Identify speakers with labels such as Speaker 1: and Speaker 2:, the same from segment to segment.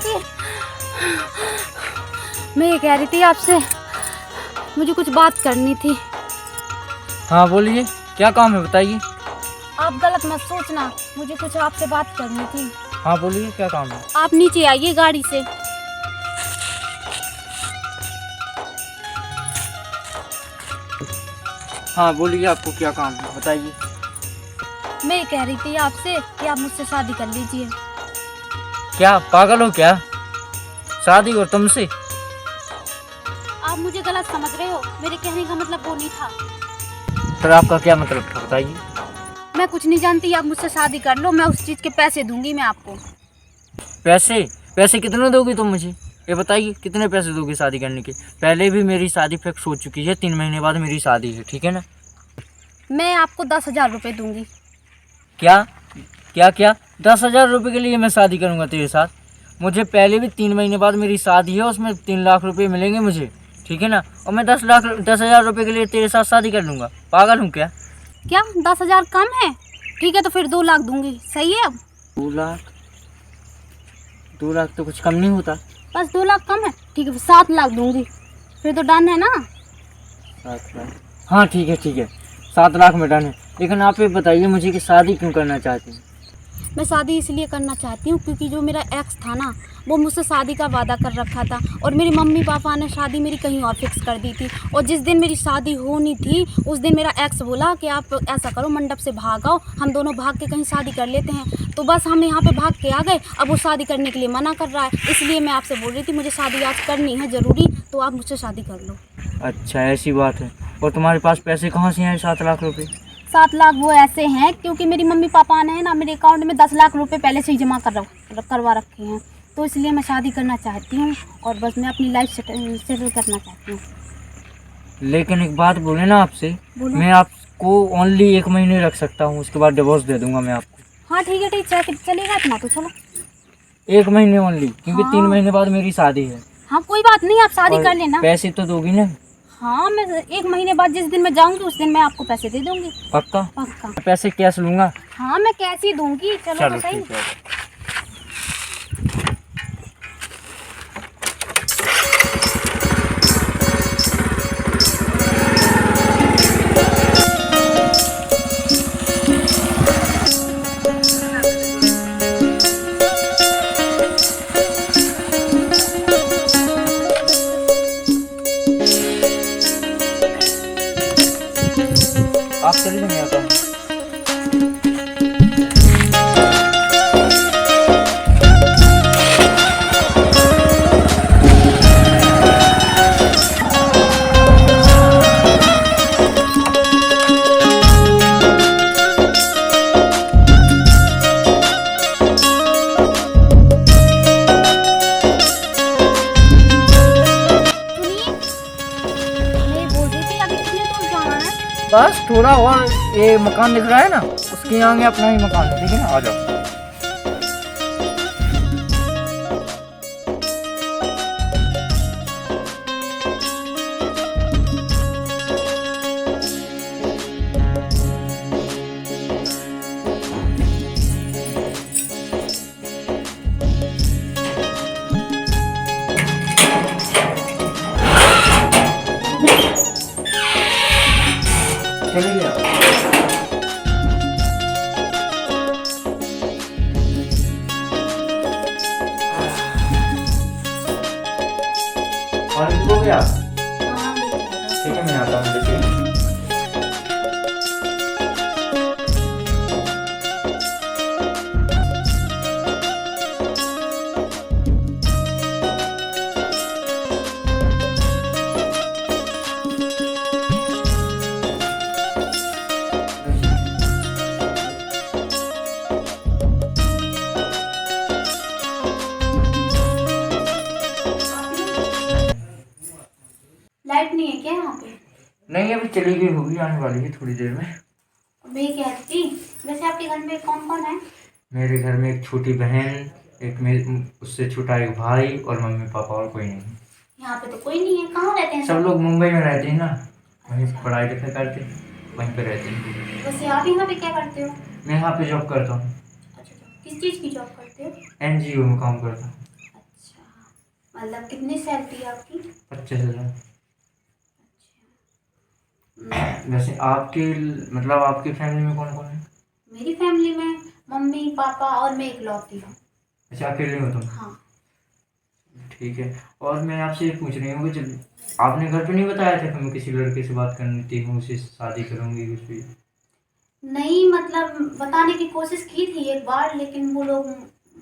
Speaker 1: जाती है। मैं ये कह रही थी आपसे, मुझे कुछ बात करनी थी।
Speaker 2: हाँ बोलिए, क्या काम है बताइए।
Speaker 1: आप गलत मत सोचना, मुझे कुछ आपसे बात करनी थी।
Speaker 2: हाँ बोलिए, क्या काम है।
Speaker 1: आप नीचे आइए गाड़ी से।
Speaker 2: हाँ बोलिए, आपको क्या काम है बताइए।
Speaker 1: मैं ये कह रही थी आपसे कि आप मुझसे शादी कर लीजिए।
Speaker 2: क्या पागल हो क्या, शादी और तुमसे?
Speaker 1: आप मुझे गलत समझ रहे हो, मेरे कहने का मतलब वो नहीं था।
Speaker 2: फिर आपका क्या मतलब था बताइए।
Speaker 1: मैं कुछ नहीं जानती, आप मुझसे शादी कर लो, मैं उस चीज़ के पैसे दूंगी मैं आपको।
Speaker 2: पैसे? पैसे कितने दोगी तुम मुझे, ये बताइए, कितने पैसे दोगी शादी करने के? पहले भी मेरी शादी फिक्स हो चुकी है, 3 महीने बाद मेरी शादी है, ठीक है ना।
Speaker 1: मैं आपको 10,000 रुपये दूंगी।
Speaker 2: क्या क्या क्या 10,000 रुपये के लिए मैं शादी करूँगा तेरे साथ? मुझे पहले भी 3 महीने बाद मेरी शादी है, उसमें 3 लाख रुपए मिलेंगे मुझे, ठीक है ना। और मैं 10,000 रुपये के लिए तेरे साथ शादी कर लूँगा? पागल हूँ क्या?
Speaker 1: क्या 10,000 कम है? ठीक है तो फिर 2 लाख दूंगी, सही है? अब
Speaker 2: 2 लाख? 2 लाख तो कुछ कम नहीं होता।
Speaker 1: बस 2 लाख कम है, ठीक है 7 लाख दूंगी, फिर तो डन है ना।
Speaker 2: 7 लाख? हाँ ठीक है ठीक है, 7 लाख में डन है। लेकिन आप ये बताइए मुझे कि शादी क्यों करना चाहती हैं?
Speaker 1: मैं शादी इसलिए करना चाहती हूँ क्योंकि जो मेरा एक्स था ना, वो मुझसे शादी का वादा कर रखा था और मेरे मम्मी पापा ने शादी मेरी कहीं और फिक्स कर दी थी। और जिस दिन मेरी शादी होनी थी उस दिन मेरा एक्स बोला कि आप ऐसा करो, मंडप से भाग आओ, हम दोनों भाग के कहीं शादी कर लेते हैं। तो बस हम यहाँ पे भाग के आ गए, अब वो शादी करने के लिए मना कर रहा है। इसलिए मैं आपसे बोल रही थी मुझे शादी आज करनी है ज़रूरी, तो आप मुझसे शादी कर लो।
Speaker 2: अच्छा ऐसी बात है। और तुम्हारे पास पैसे कहाँ से हैं 7 लाख रुपए?
Speaker 1: 7 लाख वो ऐसे हैं क्योंकि मेरी मम्मी पापा ने ना मेरे अकाउंट में 10 लाख रुपए पहले से ही जमा करवा रखे हैं। तो इसलिए मैं शादी करना चाहती हूँ और बस मैं अपनी लाइफ सेटल करना चाहती हूँ।
Speaker 2: लेकिन एक बात बोले ना आपसे,
Speaker 1: बोलो।
Speaker 2: मैं आपको ओनली 1 महीने रख सकता हूँ, उसके बाद डिवोर्स दे दूंगा मैं आपको।
Speaker 1: हाँ ठीक है, चलेगा इतना तो चलो।
Speaker 2: 1 महीने ओनली, क्योंकि
Speaker 1: हाँ
Speaker 2: 3 महीने बाद मेरी शादी है।
Speaker 1: हाँ कोई बात नहीं, आप शादी
Speaker 2: और
Speaker 1: कर लेना।
Speaker 2: पैसे तो दोगी ना?
Speaker 1: हाँ मैं 1 महीने बाद जिस दिन मैं जाऊँगी उस दिन मैं आपको पैसे दे दूँगी।
Speaker 2: पक्का?
Speaker 1: पक्का।
Speaker 2: पैसे कैश लूंगा।
Speaker 1: हाँ मैं कैसे ही दूँगी, चलो
Speaker 2: चलो
Speaker 1: तो सही।
Speaker 2: ठीक है। आप चलिए, मैं आता हूँ।
Speaker 1: सुनिए, मैं बोल रही थी अभी कितने दूर जाना है?
Speaker 2: बस थोड़ा और, ये मकान दिख रहा है ना, उसके आगे अपना ही मकान है, ठीक है ना, आ जाओ। चलिए आप। पानी पियोगे आप?
Speaker 1: हाँ
Speaker 2: ठीक है मैं आता हूँ, देखिए।
Speaker 1: लाइट नहीं है क्या यहाँ पे?
Speaker 2: नहीं अभी चली गई होगी, आने वाली है थोड़ी देर में।
Speaker 1: मैं कह रही थी, वैसे आपके घर में कौन कौन है?
Speaker 2: मेरे घर में एक छोटी बहन, एक उससे छोटा एक भाई और मम्मी पापा, और कोई नहीं।
Speaker 1: यहाँ पे तो कोई नहीं है, कहाँ रहते हैं
Speaker 2: सब लोग मुंबई में रहते हैं ना, वहीं
Speaker 1: अच्छा।
Speaker 2: पढ़ाई लिखाई करते हैं, वहीं पे रहते हैं।
Speaker 1: वैसे आप यहाँ पे क्या करते हो?
Speaker 2: मैं यहाँ पे जॉब करता हूँ,
Speaker 1: अच्छा, किस चीज़ की जॉब करते हो?
Speaker 2: NGO में काम करता हूँ।
Speaker 1: मतलब कितनी सैलरी है आपकी?
Speaker 2: 25,000। वैसे आपके मतलब आपकी फैमिली में कौन कौन है?
Speaker 1: मेरी फैमिली में मम्मी पापा और मैं इकलौती हूँ।
Speaker 2: अच्छा, अकेले हो तुम?
Speaker 1: हाँ।
Speaker 2: ठीक है। और मैं आपसे ये पूछ रही हूँ कि जब आपने घर पे नहीं बताया था कि मैं किसी लड़के से बात करती हूँ, उससे शादी करूँगी कुछ भी?
Speaker 1: नहीं, मतलब बताने की कोशिश की थी एक बार, लेकिन वो लोग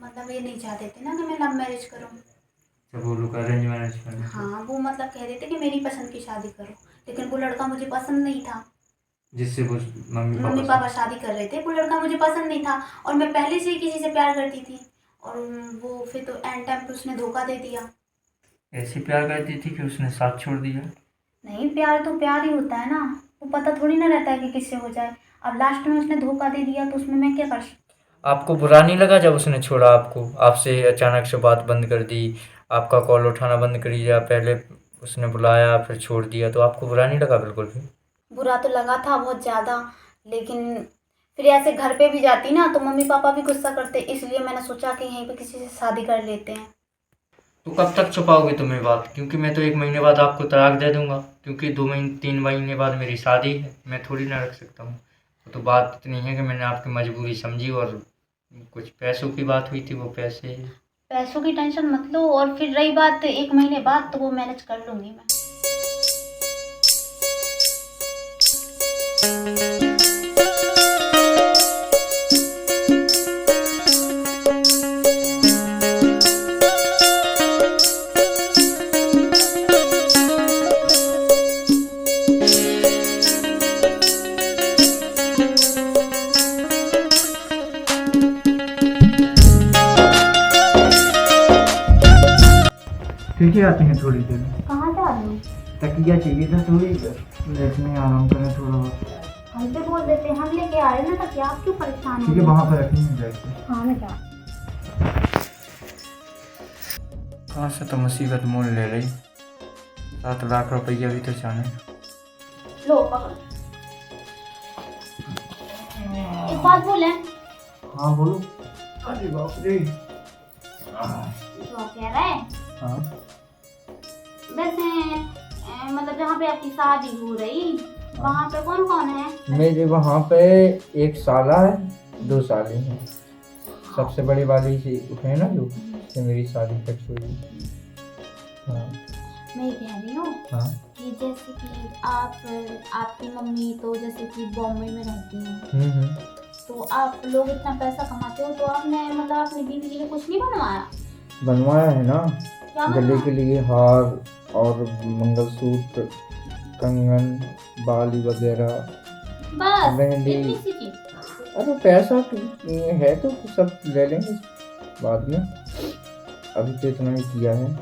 Speaker 1: मतलब ये नहीं चाहते थे ना कि मैं लव मैरिज करूँ।
Speaker 2: जब वो लोग अरेंज मैरिज करने थे?
Speaker 1: हाँ, वो मतलब कह रहे थे कि मेरी पसंद की शादी करो, लेकिन वो लड़का मुझे पसंद नहीं था।
Speaker 2: जिससे वो मम्मी
Speaker 1: मम्मी
Speaker 2: पापा
Speaker 1: पापा शादी कर रहे थे, वो लड़का मुझे पसंद नहीं था और मैं पहले से ही किसी से प्यार करती थी, और वो फिर तो एंड टाइम पे उसने धोखा दे दिया।
Speaker 2: ऐसे प्यार करती थी कि उसने साथ छोड़ दिया?
Speaker 1: नहीं, प्यार तो प्यार ही होता है ना, वो पता थोड़ी ना रहता है कि किससे हो जाए। अब लास्ट में उसने धोखा दे दिया तो उसमें मैं क्या कर सकती।
Speaker 2: आपको बुरा नहीं लगा जब उसने छोड़ा आपको, आपसे अचानक से बात बंद कर दी, आपका कॉल उठाना बंद कर दिया, पहले उसने बुलाया फिर छोड़ दिया, तो आपको बुरा नहीं लगा बिल्कुल भी?
Speaker 1: बुरा तो लगा था बहुत ज़्यादा, लेकिन फिर ऐसे घर पे भी जाती ना तो मम्मी पापा भी गुस्सा करते, इसलिए मैंने सोचा कि यहीं पे किसी से शादी कर लेते हैं।
Speaker 2: तो कब तक छुपाओगे तुम ये बात? क्योंकि मैं तो 1 महीने बाद आपको तलाक दे दूंगा, क्योंकि 2 महीने 3 महीने बाद मेरी शादी है, मैं थोड़ी ना रख सकता हूँ। तो बात इतनी है कि मैंने आपकी मजबूरी समझी, और कुछ पैसों की बात हुई थी, वो पैसे।
Speaker 1: पैसों की टेंशन मत लो, और फिर रही बात 1 महीने बाद, तो वो मैनेज कर लूँगी मैं।
Speaker 2: ठीक है, आते हैं थोड़ी देर में।
Speaker 1: कहाँ जा रहे हो?
Speaker 2: तकिया चाहिए था थोड़ी, लेटने आराम करें थोड़ा बहुत।
Speaker 1: हमसे बोल देते, हम लेके आ रहे ना, तक आप क्यों परेशान हो?
Speaker 2: ठीक है, वहाँ पर रखेंगे बैठ के।
Speaker 1: हाँ, मैं जा।
Speaker 2: कहाँ से तो मुसीबत मोल ले रही, 7 लाख रुपया भी तो जाने।
Speaker 1: लो पकड़ो। एक बात बोले?
Speaker 2: हाँ बोलो। अरे बाप रे।
Speaker 1: जो कह रहे हैं,
Speaker 2: हाँ।
Speaker 1: वैसे मतलब जहाँ पे आपकी शादी हो रही, वहाँ पे कौन कौन है?
Speaker 2: मेरे वहाँ पे एक साला है, 2 साले हैं। सबसे बड़ी वाली से है ना, जो से मेरी शादी फिक्स हुई। हाँ।
Speaker 1: मैं कह रही हूँ
Speaker 2: हाँ।
Speaker 1: कि जैसे कि आपकी मम्मी तो जैसे कि बॉम्बे में रहती हैं, तो आप लोग इतना पैसा कमाते हो, तो आपने मतलब अपनी बीवी के लिए कुछ नहीं बनवाया?
Speaker 2: बनवाया है ना,
Speaker 1: क्या
Speaker 2: गले
Speaker 1: बनवाया?
Speaker 2: के लिए हार और मंगलसूत्र, कंगन, बाली वगैरह,
Speaker 1: बस
Speaker 2: मेहंदी।
Speaker 1: इतनी सी चीज?
Speaker 2: अरे पैसा है तो सब ले लेंगे बाद में, अभी तो इतना ही किया है।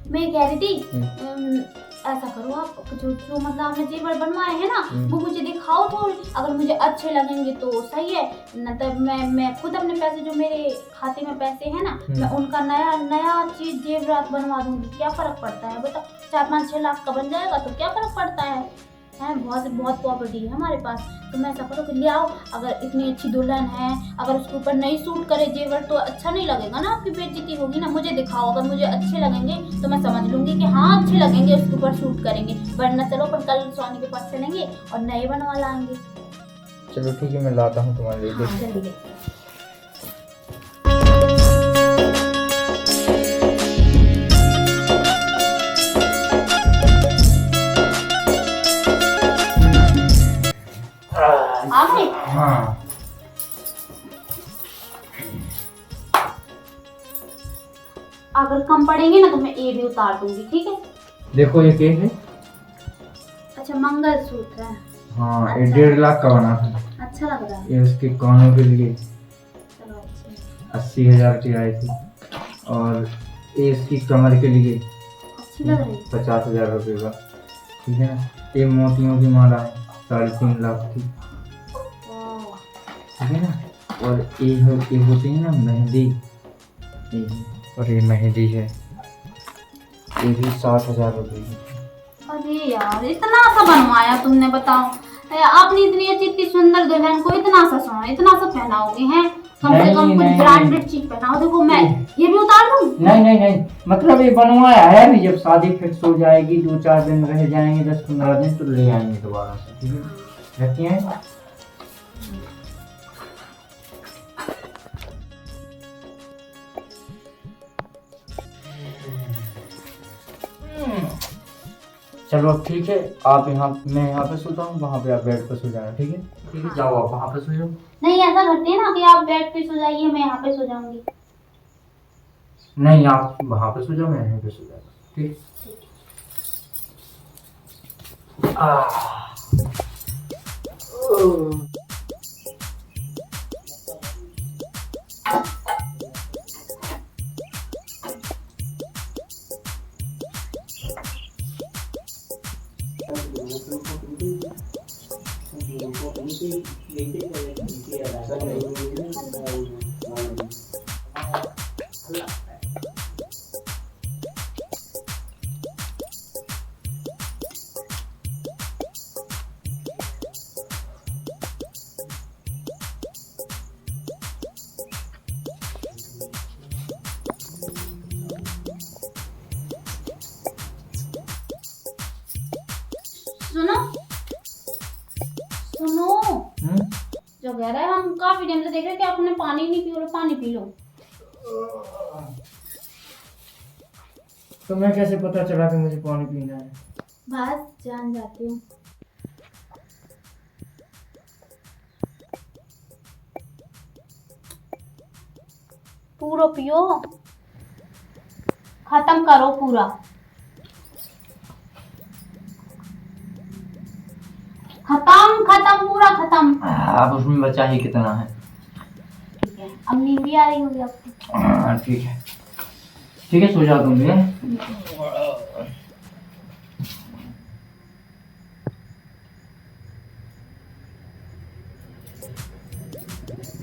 Speaker 1: मैं कह रही थी ऐसा करो, आप जो जो मतलब आपने जेवर बनवाए हैं ना, वो मुझे दिखाओ थोड़ी, अगर मुझे अच्छे लगेंगे तो सही है, न तब मैं खुद अपने पैसे, जो मेरे खाते में पैसे हैं ना, मैं उनका नया नया चीज जेवरात बनवा दूंगी। क्या फर्क पड़ता है बताओ? 4-5-6 लाख का बन जाएगा तो क्या फर्क पड़ता है? बहुत बहुत प्रॉपर्टी है हमारे पास। तो मैं ऐसा करो कि ले आओ, अगर इतनी अच्छी दुल्हन है, अगर उसके ऊपर नहीं सूट करे जेवर तो अच्छा नहीं लगेगा ना, आपकी बेइज्जती होगी ना। मुझे दिखाओ, अगर मुझे अच्छे लगेंगे तो मैं समझ लूंगी कि हाँ अच्छे लगेंगे, उसके ऊपर सूट करेंगे, वरना चलो पर कल सोनी के पास चलेंगे और नए बनवा लाएंगे।
Speaker 2: चलो ठीक है, मैं लाता हूँ तुम्हारे लिए।
Speaker 1: हाँ, जल्दी। आ गए?
Speaker 2: हाँ।
Speaker 1: अगर कम पड़ेंगे ना तो मैं ये भी उतार दूंगी, ठीक है?
Speaker 2: देखो ये केक है।
Speaker 1: अच्छा, मंगलसूत्र है।
Speaker 2: हाँ, ये 1.5 लाख का बना था।
Speaker 1: अच्छा लग रहा है।
Speaker 2: ये उसके कानों के लिए
Speaker 1: चलो अच्छा।
Speaker 2: 80,000 की आई थी, और ये इसकी कमर के लिए
Speaker 1: अच्छी लग रही है।
Speaker 2: 50,000 रुपये का, ठीक है ना। ये मोतियों की माला है, 3.5 लाख की, ठीक है ना। और ये होती है ना मेहंदी, और ये मेहंदी है, ये भी 60,000 रुपये की।
Speaker 1: अरे यार, इतना सा बनवाया तुमने, बताओ। आपने इतनी अच्छी इतनी सुंदर दुल्हन को इतना सा सोना इतना सा पहनाओगे हैं, कम से
Speaker 2: नहीं,
Speaker 1: कम कुछ
Speaker 2: नहीं,
Speaker 1: ब्रांडेड चीज पहनाओ। देखो मैं ये भी उतार दूं?
Speaker 2: नहीं नहीं नहीं, मतलब ये बनवाया है अभी, जब शादी फिक्स हो जाएगी 2-4 दिन रह जाएंगे, 10-15 दिन, तो ले आएंगे दोबारा से, ठीक है? रखिए हैं। चलो अब ठीक है, आप यहाँ, मैं यहाँ पे सोता हूँ, वहाँ पे आप बेड पे सो जाना, ठीक है? ठीक है, जाओ आप वहाँ पे सो जाओ।
Speaker 1: नहीं ऐसा करते हैं ना कि आप बेड पे सो जाइए, मैं यहाँ पे सो जाऊंगी।
Speaker 2: नहीं, आप वहाँ पे सो जाओ, मैं यहीं पे सो जाऊँ, ठीक?
Speaker 1: सुनो सुनो, जो कह रहा है, हम काफी टाइम से देख रहे हैं कि आपने पानी नहीं पी लो, पानी पी लो।
Speaker 2: तो मैं कैसे पता चला कि मुझे पानी पीना है?
Speaker 1: बस जान जाती हूँ। पूरा पियो, खत्म करो पूरा, खत्म खत्म पूरा खत्म।
Speaker 2: अब उसमें बचा ही कितना है?
Speaker 1: ठीक है, अब नींद भी आ रही होगी आपको।
Speaker 2: ठीक है, ठीक है, सो जाओ तुम भी।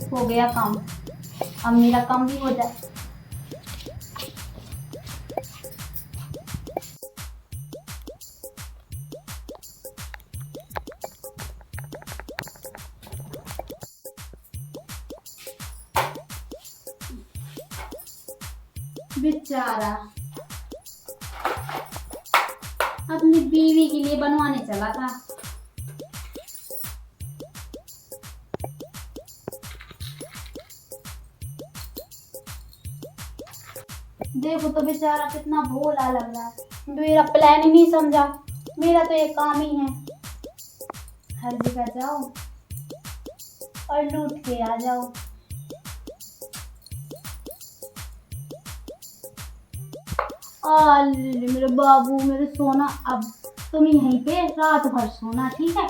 Speaker 1: हो गया काम, अब मेरा काम भी हो जाए। बेचारा अपनी बीवी के लिए बनवाने चला था। देखो तो बेचारा कितना भोला लग रहा है, मेरा प्लान ही नहीं समझा। मेरा तो ये काम ही है, हर जगह जाओ और लूट के आ जाओ। मेरे बाबू, मेरे सोना, अब तुम यहीं पे रात भर सोना, ठीक है?